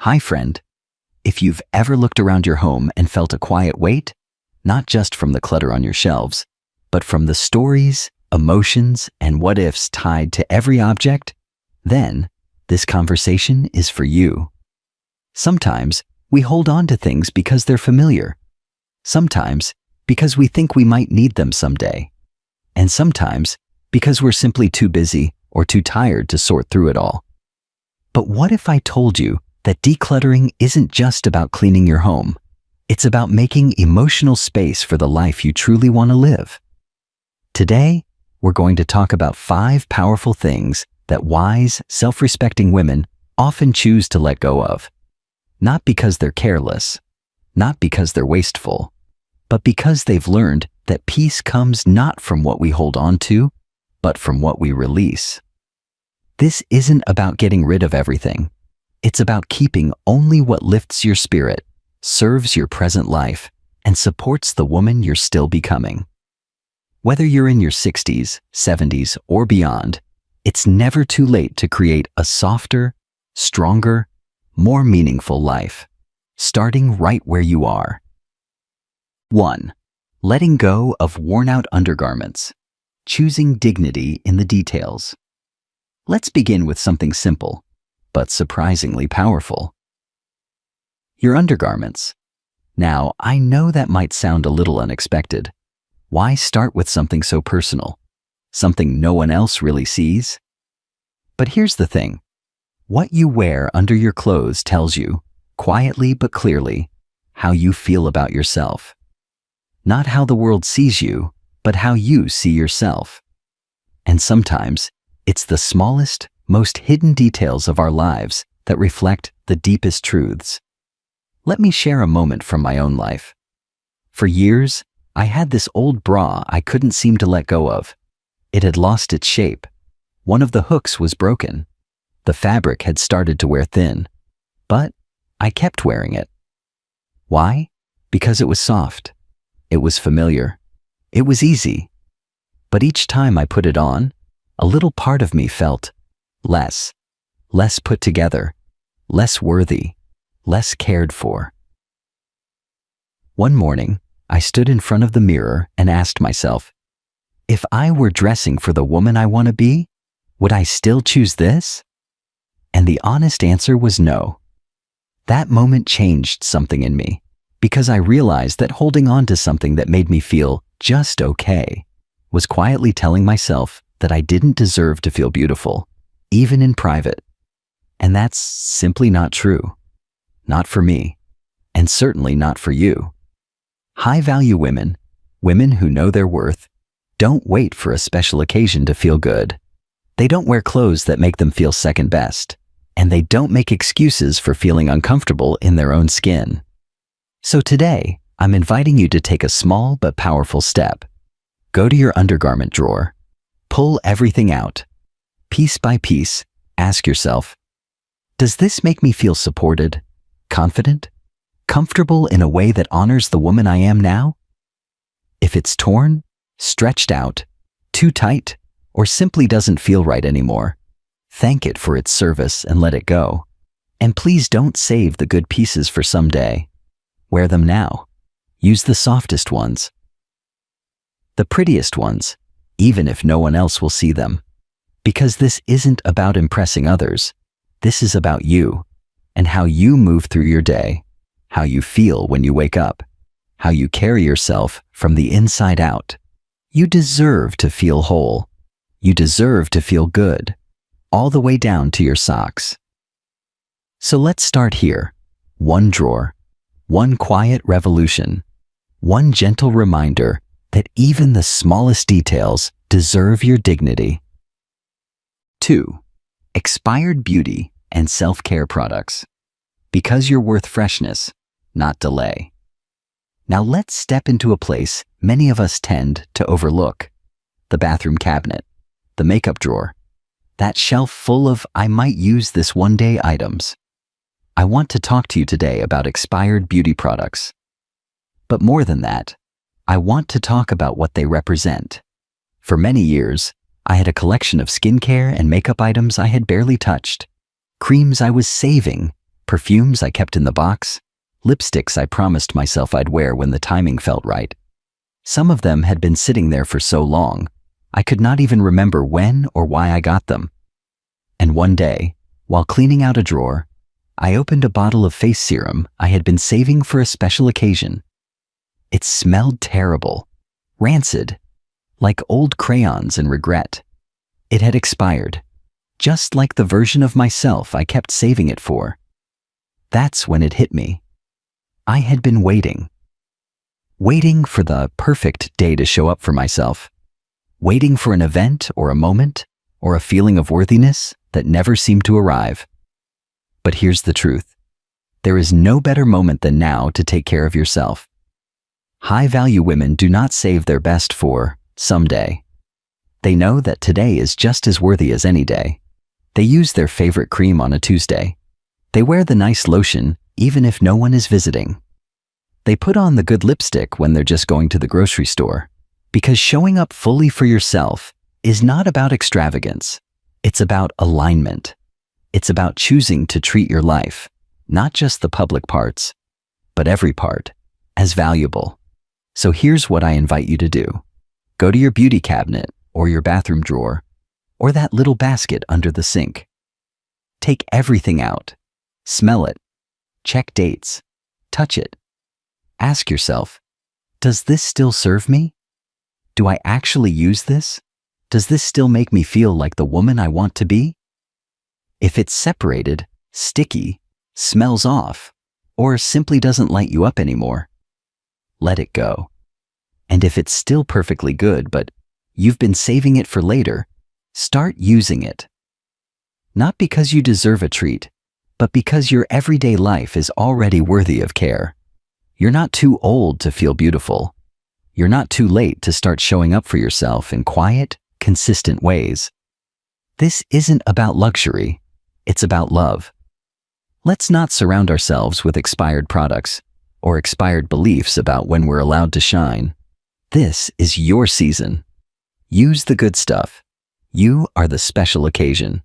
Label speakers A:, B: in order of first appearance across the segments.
A: Hi, friend. If you've ever looked around your home and felt a quiet weight, not just from the clutter on your shelves, but from the stories, emotions, and what-ifs tied to every object, then this conversation is for you. Sometimes we hold on to things because they're familiar. Sometimes because we think we might need them someday. And sometimes because we're simply too busy or too tired to sort through it all. But what if I told you that decluttering isn't just about cleaning your home? It's about making emotional space for the life you truly want to live. Today, we're going to talk about 5 powerful things that wise, self-respecting women often choose to let go of. Not because they're careless, not because they're wasteful, but because they've learned that peace comes not from what we hold on to, but from what we release. This isn't about getting rid of everything. It's about keeping only what lifts your spirit, serves your present life, and supports the woman you're still becoming. Whether you're in your 60s, 70s, or beyond, it's never too late to create a softer, stronger, more meaningful life, starting right where you are. 1. Letting go of worn-out undergarments. Choosing dignity in the details. Let's begin with something simple, but surprisingly powerful. Your undergarments. Now, I know that might sound a little unexpected. Why start with something so personal? Something no one else really sees? But here's the thing. What you wear under your clothes tells you, quietly but clearly, how you feel about yourself. Not how the world sees you, but how you see yourself. And sometimes, it's the smallest, most hidden details of our lives that reflect the deepest truths. Let me share a moment from my own life. For years, I had this old bra I couldn't seem to let go of. It had lost its shape. One of the hooks was broken. The fabric had started to wear thin. But I kept wearing it. Why? Because it was soft. It was familiar. It was easy. But each time I put it on, a little part of me felt less put together, less worthy, less cared for. One morning, I stood in front of the mirror and asked myself, if I were dressing for the woman I want to be, would I still choose this? And the honest answer was no. That moment changed something in me, because I realized that holding on to something that made me feel just okay was quietly telling myself that I didn't deserve to feel beautiful, even in private. And that's simply not true. Not for me, and certainly not for you. High-value women, women who know their worth, don't wait for a special occasion to feel good. They don't wear clothes that make them feel second best, and they don't make excuses for feeling uncomfortable in their own skin. So today, I'm inviting you to take a small but powerful step. Go to your undergarment drawer. Pull everything out. Piece by piece, ask yourself, does this make me feel supported, confident, comfortable in a way that honors the woman I am now? If it's torn, stretched out, too tight, or simply doesn't feel right anymore, thank it for its service and let it go. And please don't save the good pieces for someday. Wear them now. Use the softest ones. The prettiest ones, even if no one else will see them. Because this isn't about impressing others. This is about you, and how you move through your day, how you feel when you wake up, how you carry yourself from the inside out. You deserve to feel whole. You deserve to feel good, all the way down to your socks. So let's start here. One drawer. One quiet revolution, one gentle reminder that even the smallest details deserve your dignity. 2. Expired beauty and self-care products. Because you're worth freshness, not delay. Now let's step into a place many of us tend to overlook. The bathroom cabinet, the makeup drawer, that shelf full of I might use this one day items. I want to talk to you today about expired beauty products. But more than that, I want to talk about what they represent. For many years, I had a collection of skincare and makeup items I had barely touched, creams I was saving, perfumes I kept in the box, lipsticks I promised myself I'd wear when the timing felt right. Some of them had been sitting there for so long, I could not even remember when or why I got them. And one day, while cleaning out a drawer, I opened a bottle of face serum I had been saving for a special occasion. It smelled terrible, rancid, like old crayons and regret. It had expired, just like the version of myself I kept saving it for. That's when it hit me. I had been waiting for the perfect day to show up for myself, waiting for an event or a moment or a feeling of worthiness that never seemed to arrive. But here's the truth. There is no better moment than now to take care of yourself. High-value women do not save their best for someday. They know that today is just as worthy as any day. They use their favorite cream on a Tuesday. They wear the nice lotion even if no one is visiting. They put on the good lipstick when they're just going to the grocery store. Because showing up fully for yourself is not about extravagance. It's about alignment. It's about choosing to treat your life, not just the public parts, but every part, as valuable. So here's what I invite you to do. Go to your beauty cabinet or your bathroom drawer or that little basket under the sink. Take everything out. Smell it. Check dates. Touch it. Ask yourself, does this still serve me? Do I actually use this? Does this still make me feel like the woman I want to be? If it's separated, sticky, smells off, or simply doesn't light you up anymore, let it go. And if it's still perfectly good, but you've been saving it for later, start using it. Not because you deserve a treat, but because your everyday life is already worthy of care. You're not too old to feel beautiful. You're not too late to start showing up for yourself in quiet, consistent ways. This isn't about luxury. It's about love. Let's not surround ourselves with expired products or expired beliefs about when we're allowed to shine. This is your season. Use the good stuff. You are the special occasion.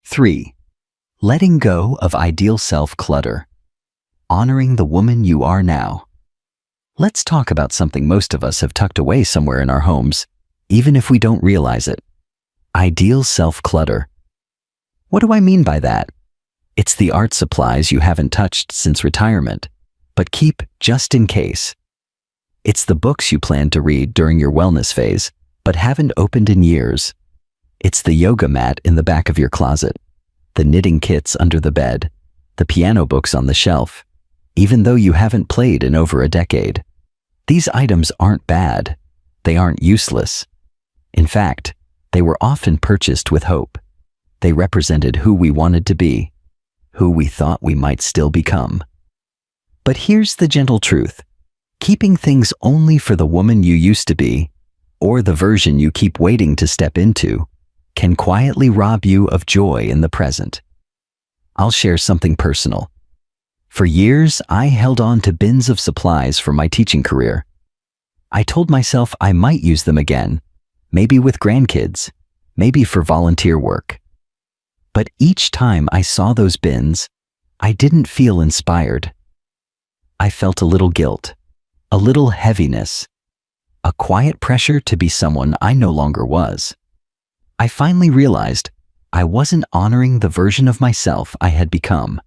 A: 3. Letting go of ideal self-clutter. Honoring the woman you are now. Let's talk about something most of us have tucked away somewhere in our homes, even if we don't realize it. Ideal self-clutter. What do I mean by that? It's the art supplies you haven't touched since retirement, but keep just in case. It's the books you plan to read during your wellness phase, but haven't opened in years. It's the yoga mat in the back of your closet, the knitting kits under the bed, the piano books on the shelf, even though you haven't played in over a decade. These items aren't bad. They aren't useless. In fact, they were often purchased with hope. They represented who we wanted to be, who we thought we might still become. But here's the gentle truth. Keeping things only for the woman you used to be, or the version you keep waiting to step into, can quietly rob you of joy in the present. I'll share something personal. For years, I held on to bins of supplies from my teaching career. I told myself I might use them again, maybe with grandkids, maybe for volunteer work. But each time I saw those bins, I didn't feel inspired. I felt a little guilt, a little heaviness, a quiet pressure to be someone I no longer was. I finally realized I wasn't honoring the version of myself I had become,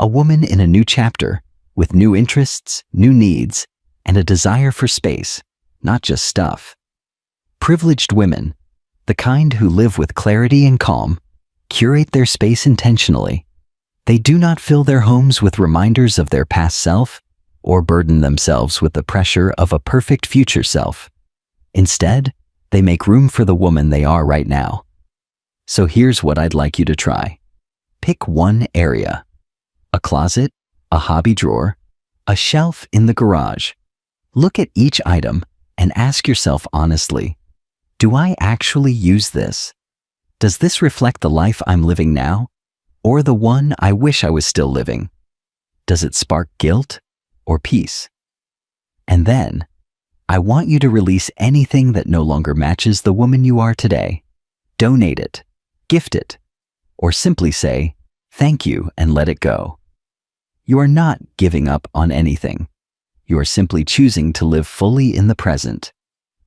A: a woman in a new chapter, with new interests, new needs, and a desire for space, not just stuff. Privileged women, the kind who live with clarity and calm, curate their space intentionally. They do not fill their homes with reminders of their past self or burden themselves with the pressure of a perfect future self. Instead, they make room for the woman they are right now. So here's what I'd like you to try. Pick one area. A closet, a hobby drawer, a shelf in the garage. Look at each item and ask yourself honestly, do I actually use this? Does this reflect the life I'm living now, or the one I wish I was still living? Does it spark guilt or peace? And then, I want you to release anything that no longer matches the woman you are today. Donate it, gift it, or simply say, Thank you and let it go. You are not giving up on anything. You are simply choosing to live fully in the present.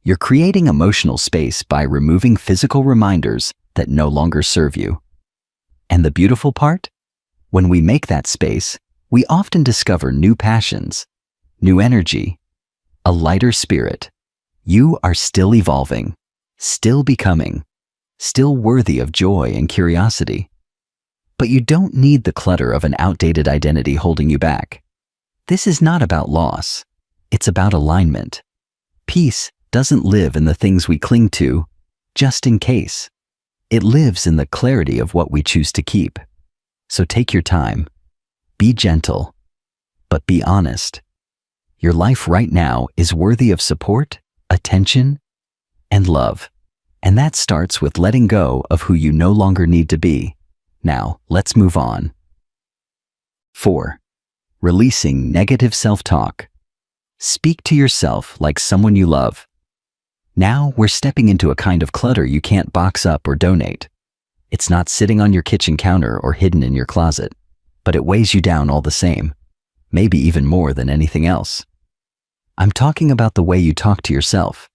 A: You're creating emotional space by removing physical reminders that no longer serve you. And the beautiful part? When we make that space, we often discover new passions, new energy, a lighter spirit. You are still evolving, still becoming, still worthy of joy and curiosity. But you don't need the clutter of an outdated identity holding you back. This is not about loss. It's about alignment. Peace doesn't live in the things we cling to, just in case. It lives in the clarity of what we choose to keep. So take your time. Be gentle, but be honest. Your life right now is worthy of support, attention, and love. And that starts with letting go of who you no longer need to be. Now, let's move on. 4. Releasing negative self-talk. Speak to yourself like someone you love. Now we're stepping into a kind of clutter you can't box up or donate. It's not sitting on your kitchen counter or hidden in your closet, but it weighs you down all the same, maybe even more than anything else. I'm talking about the way you talk to yourself.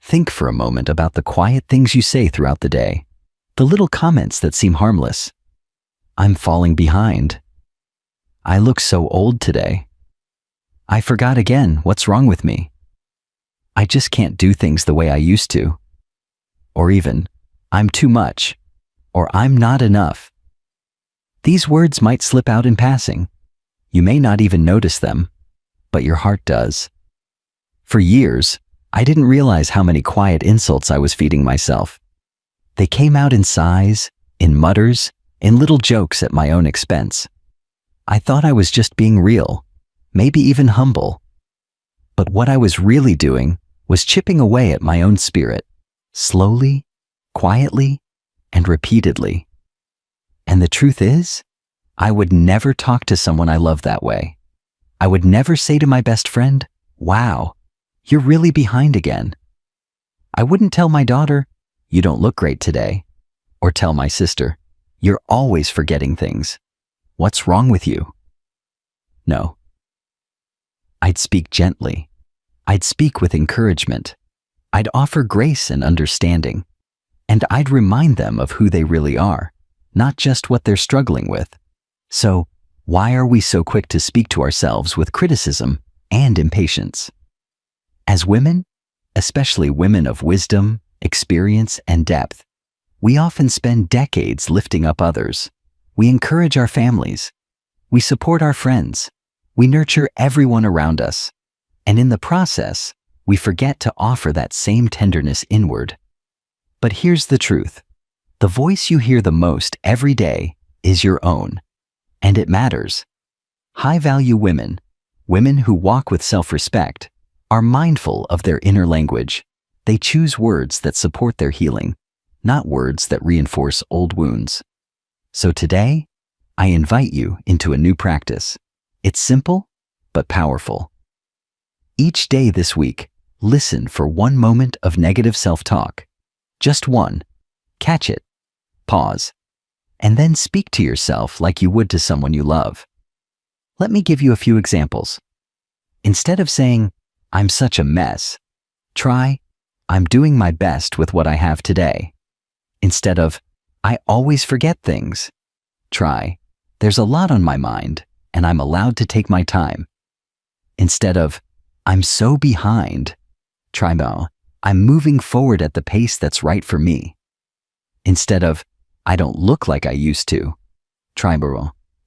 A: Think for a moment about the quiet things you say throughout the day, the little comments that seem harmless. I'm falling behind. I look so old today. I forgot again, what's wrong with me? I just can't do things the way I used to. Or even, I'm too much, or I'm not enough. These words might slip out in passing. You may not even notice them, but your heart does. For years, I didn't realize how many quiet insults I was feeding myself. They came out in sighs, in mutters, in little jokes at my own expense. I thought I was just being real, maybe even humble. But what I was really doing was chipping away at my own spirit, slowly, quietly, and repeatedly. And the truth is, I would never talk to someone I love that way. I would never say to my best friend, "Wow, you're really behind again." I wouldn't tell my daughter, "You don't look great today," or tell my sister, "You're always forgetting things. What's wrong with you?" No. I'd speak gently. I'd speak with encouragement. I'd offer grace and understanding. And I'd remind them of who they really are, not just what they're struggling with. So, why are we so quick to speak to ourselves with criticism and impatience? As women, especially women of wisdom, experience, and depth, we often spend decades lifting up others. We encourage our families. We support our friends. We nurture everyone around us. And in the process, we forget to offer that same tenderness inward. But here's the truth. The voice you hear the most every day is your own. And it matters. High-value women, women who walk with self-respect, are mindful of their inner language. They choose words that support their healing, not words that reinforce old wounds. So today, I invite you into a new practice. It's simple, but powerful. Each day this week, listen for one moment of negative self-talk. Just one. Catch it. Pause. And then speak to yourself like you would to someone you love. Let me give you a few examples. Instead of saying, "I'm such a mess," try, "I'm doing my best with what I have today." Instead of, "I always forget things," try, "There's a lot on my mind, and I'm allowed to take my time." Instead of, "I'm so behind," try, "No, I'm moving forward at the pace that's right for me." Instead of, "I don't look like I used to," try,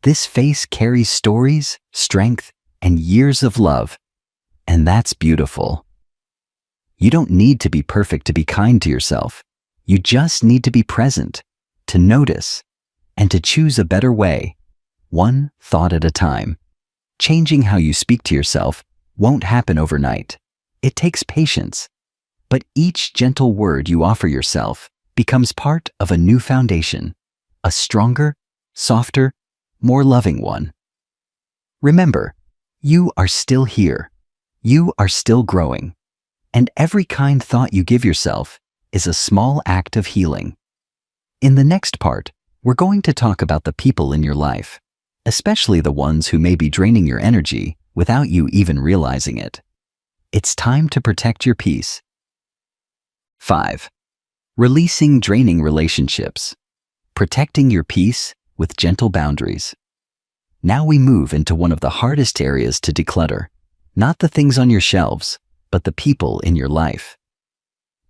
A: "This face carries stories, strength, and years of love, and that's beautiful." You don't need to be perfect to be kind to yourself. You just need to be present, to notice, and to choose a better way, one thought at a time. Changing how you speak to yourself won't happen overnight. It takes patience. But each gentle word you offer yourself becomes part of a new foundation, a stronger, softer, more loving one. Remember, you are still here. You are still growing. And every kind thought you give yourself is a small act of healing. In the next part, We're going to talk about the people in your life, especially the ones who may be draining your energy without you even realizing it. It's time to protect your peace. 5. Releasing draining relationships. Protecting your peace with gentle boundaries. Now we move into one of the hardest areas to declutter. Not the things on your shelves, but the people in your life.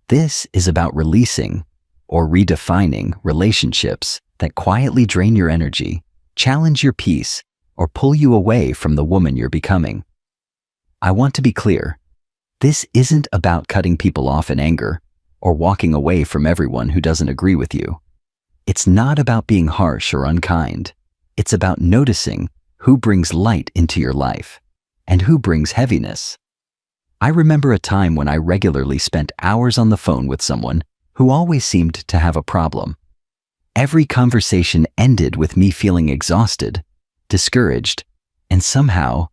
A: This is about releasing or redefining relationships that quietly drain your energy, challenge your peace, or pull you away from the woman you're becoming. I want to be clear. This isn't about cutting people off in anger or walking away from everyone who doesn't agree with you. It's not about being harsh or unkind. It's about noticing who brings light into your life and who brings heaviness. I remember a time when I regularly spent hours on the phone with someone who always seemed to have a problem. Every conversation ended with me feeling exhausted, discouraged, and somehow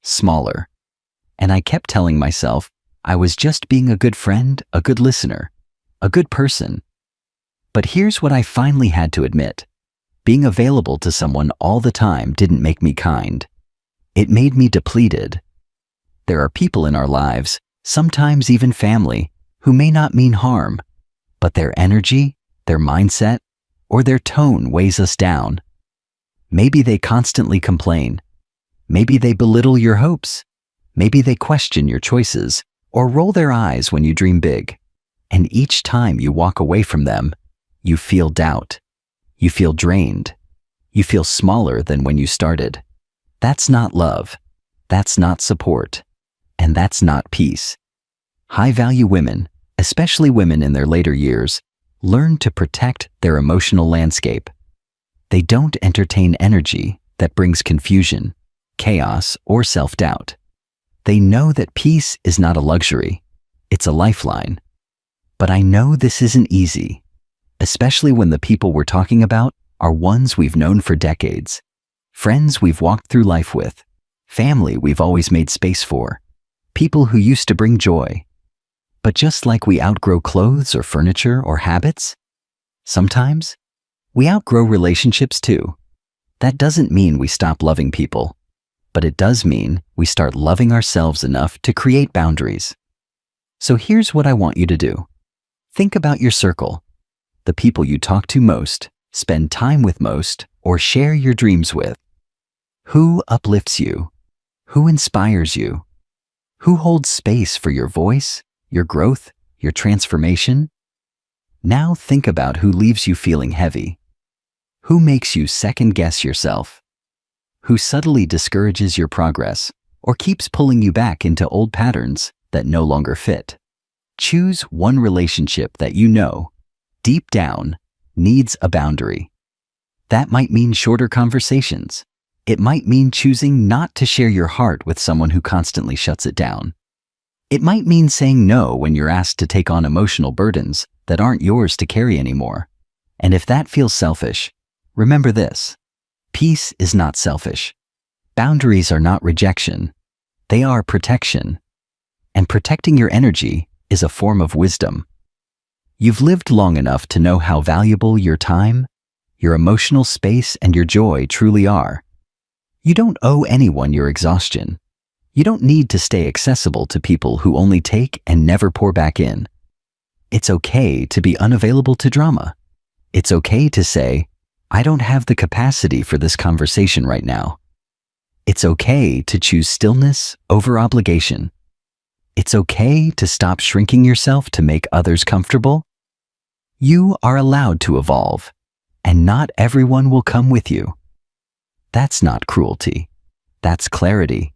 A: smaller. And I kept telling myself I was just being a good friend, a good listener, a good person. But here's what I finally had to admit. Being available to someone all the time didn't make me kind. It made me depleted. There are people in our lives, sometimes even family, who may not mean harm, but their energy, their mindset, or their tone weighs us down. Maybe they constantly complain. Maybe they belittle your hopes. Maybe they question your choices or roll their eyes when you dream big. And each time you walk away from them, you feel doubt. You feel drained. You feel smaller than when you started. That's not love. That's not support. And that's not peace. High-value women, especially women in their later years, learn to protect their emotional landscape. They don't entertain energy that brings confusion, chaos, or self-doubt. They know that peace is not a luxury, it's a lifeline. But I know this isn't easy, especially when the people we're talking about are ones we've known for decades, friends we've walked through life with, family we've always made space for, people who used to bring joy. But just like we outgrow clothes or furniture or habits, sometimes we outgrow relationships too. That doesn't mean we stop loving people, but it does mean we start loving ourselves enough to create boundaries. So here's what I want you to do. Think about your circle, the people you talk to most, spend time with most, or share your dreams with. Who uplifts you? Who inspires you? Who holds space for your voice, your growth, your transformation? Now think about who leaves you feeling heavy. Who makes you second-guess yourself? Who subtly discourages your progress or keeps pulling you back into old patterns that no longer fit? Choose one relationship that you know, deep down, needs a boundary. That might mean shorter conversations. It might mean choosing not to share your heart with someone who constantly shuts it down. It might mean saying no when you're asked to take on emotional burdens that aren't yours to carry anymore. And if that feels selfish, remember this. Peace is not selfish. Boundaries are not rejection. They are protection. And protecting your energy is a form of wisdom. You've lived long enough to know how valuable your time, your emotional space, and your joy truly are. You don't owe anyone your exhaustion. You don't need to stay accessible to people who only take and never pour back in. It's okay to be unavailable to drama. It's okay to say, I don't have the capacity for this conversation right now. It's okay to choose stillness over obligation. It's okay to stop shrinking yourself to make others comfortable. You are allowed to evolve, and not everyone will come with you. That's not cruelty. That's clarity.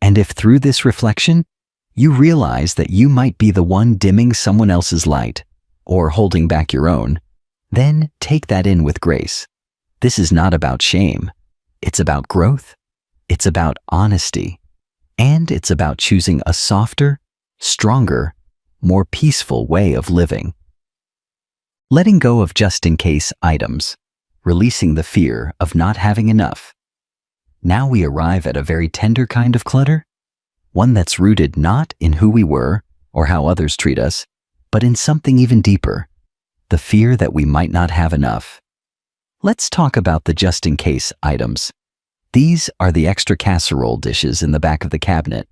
A: And if through this reflection, you realize that you might be the one dimming someone else's light or holding back your own, then take that in with grace. This is not about shame. It's about growth. It's about honesty. And it's about choosing a softer, stronger, more peaceful way of living. Letting go of just-in-case items, releasing the fear of not having enough. Now we arrive at a very tender kind of clutter, one that's rooted not in who we were or how others treat us, but in something even deeper, the fear that we might not have enough. Let's talk about the just-in-case items. These are the extra casserole dishes in the back of the cabinet,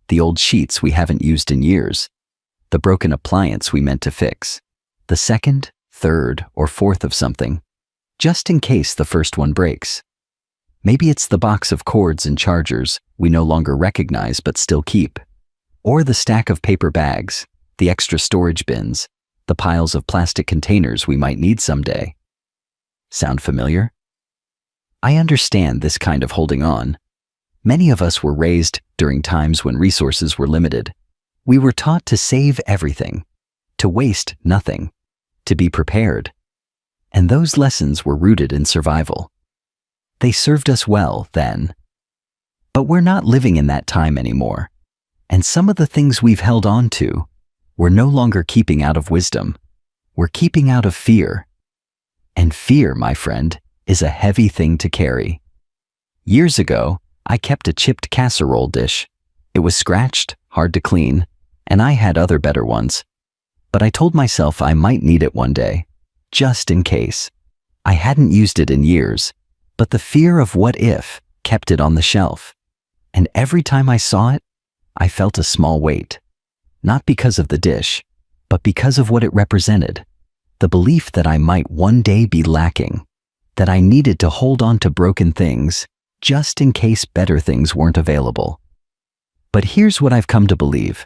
A: the old sheets we haven't used in years, the broken appliance we meant to fix, the second, third, or fourth of something, just in case the first one breaks. Maybe it's the box of cords and chargers we no longer recognize but still keep, or the stack of paper bags, the extra storage bins, the piles of plastic containers we might need someday. Sound familiar? I understand this kind of holding on. Many of us were raised during times when resources were limited. We were taught to save everything, to waste nothing, to be prepared. And those lessons were rooted in survival. They served us well then. But we're not living in that time anymore. And some of the things we've held on to, we're no longer keeping out of wisdom. We're keeping out of fear. And fear, my friend, is a heavy thing to carry. Years ago, I kept a chipped casserole dish. It was scratched, hard to clean, and I had other better ones. But I told myself I might need it one day, just in case. I hadn't used it in years, but the fear of what if kept it on the shelf. And every time I saw it, I felt a small weight. Not because of the dish, but because of what it represented. The belief that I might one day be lacking, that I needed to hold on to broken things just in case better things weren't available. But here's what I've come to believe.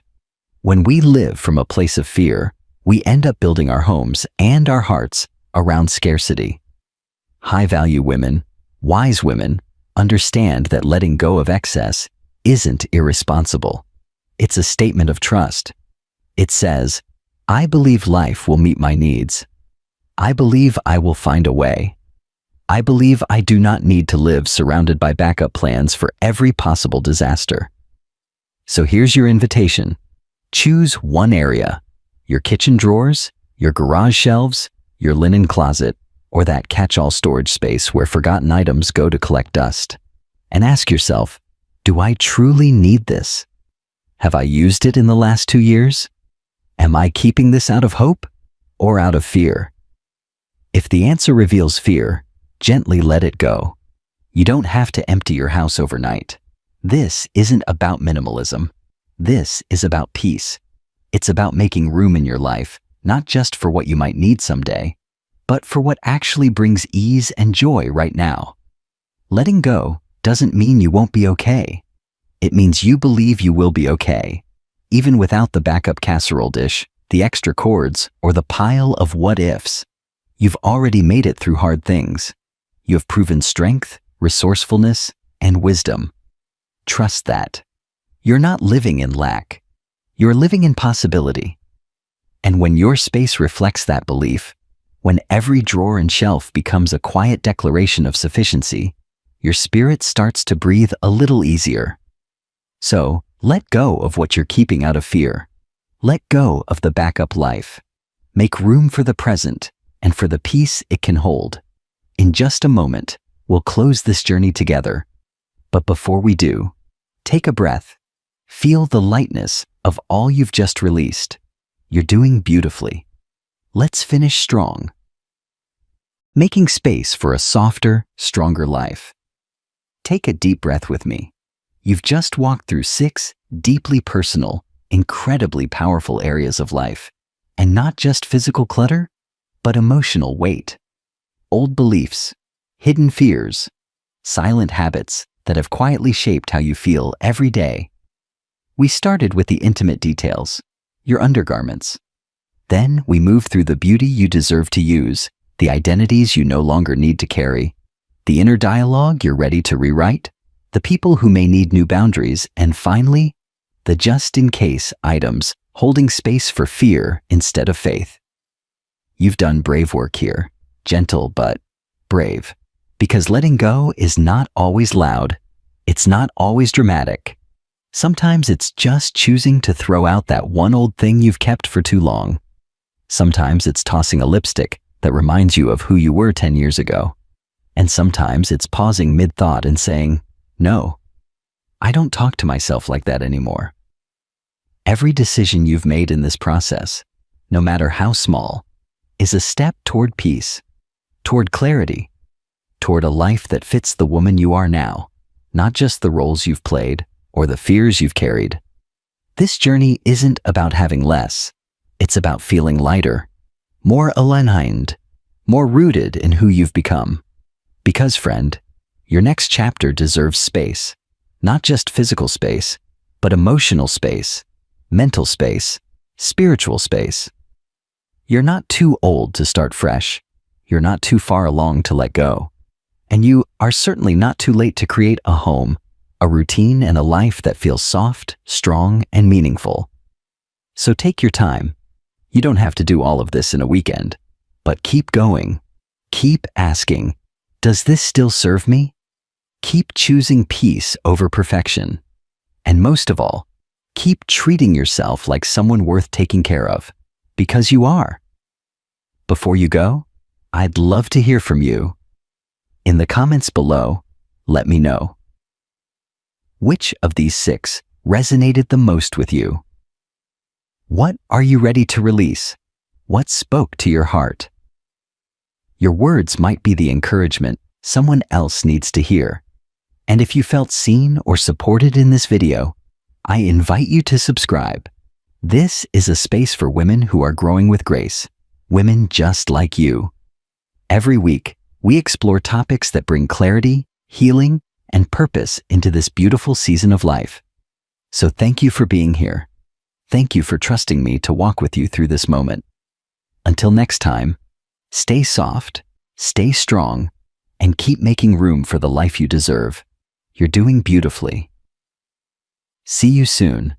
A: When we live from a place of fear, we end up building our homes and our hearts around scarcity. High-value women, wise women, understand that letting go of excess isn't irresponsible. It's a statement of trust. It says, I believe life will meet my needs. I believe I will find a way. I believe I do not need to live surrounded by backup plans for every possible disaster. So here's your invitation. Choose one area, your kitchen drawers, your garage shelves, your linen closet, or that catch-all storage space where forgotten items go to collect dust. And ask yourself, do I truly need this? Have I used it in the last 2 years? Am I keeping this out of hope or out of fear? If the answer reveals fear, gently let it go. You don't have to empty your house overnight. This isn't about minimalism. This is about peace. It's about making room in your life, not just for what you might need someday, but for what actually brings ease and joy right now. Letting go doesn't mean you won't be okay. It means you believe you will be okay, even without the backup casserole dish, the extra cords, or the pile of what-ifs. You've already made it through hard things. You have proven strength, resourcefulness, and wisdom. Trust that. You're not living in lack. You're living in possibility. And when your space reflects that belief, when every drawer and shelf becomes a quiet declaration of sufficiency, your spirit starts to breathe a little easier. So, let go of what you're keeping out of fear. Let go of the backup life. Make room for the present and for the peace it can hold. In just a moment, we'll close this journey together. But before we do, take a breath. Feel the lightness of all you've just released. You're doing beautifully. Let's finish strong. Making space for a softer, stronger life. Take a deep breath with me. You've just walked through 6 deeply personal, incredibly powerful areas of life. And not just physical clutter, but emotional weight. Old beliefs, hidden fears, silent habits that have quietly shaped how you feel every day. We started with the intimate details, your undergarments. Then we moved through the beauty you deserve to use, the identities you no longer need to carry, the inner dialogue you're ready to rewrite, the people who may need new boundaries, and finally, the just-in-case items holding space for fear instead of faith. You've done brave work here, gentle but brave, because letting go is not always loud. It's not always dramatic. Sometimes it's just choosing to throw out that one old thing you've kept for too long. Sometimes it's tossing a lipstick that reminds you of who you were 10 years ago. And sometimes it's pausing mid-thought and saying, no, I don't talk to myself like that anymore. Every decision you've made in this process, no matter how small, is a step toward peace, toward clarity, toward a life that fits the woman you are now, not just the roles you've played or the fears you've carried. This journey isn't about having less. It's about feeling lighter, more aligned, more rooted in who you've become. Because, friend, your next chapter deserves space, not just physical space, but emotional space, mental space, spiritual space. You're not too old to start fresh. You're not too far along to let go. And you are certainly not too late to create a home, a routine, and a life that feels soft, strong, and meaningful. So take your time. You don't have to do all of this in a weekend, but keep going. Keep asking, does this still serve me? Keep choosing peace over perfection. And most of all, keep treating yourself like someone worth taking care of, because you are. Before you go, I'd love to hear from you. In the comments below, let me know. Which of these 6 resonated the most with you? What are you ready to release? What spoke to your heart? Your words might be the encouragement someone else needs to hear. And if you felt seen or supported in this video, I invite you to subscribe. This is a space for women who are growing with grace, women just like you. Every week, we explore topics that bring clarity, healing, and purpose into this beautiful season of life. So thank you for being here. Thank you for trusting me to walk with you through this moment. Until next time, stay soft, stay strong, and keep making room for the life you deserve. You're doing beautifully. See you soon.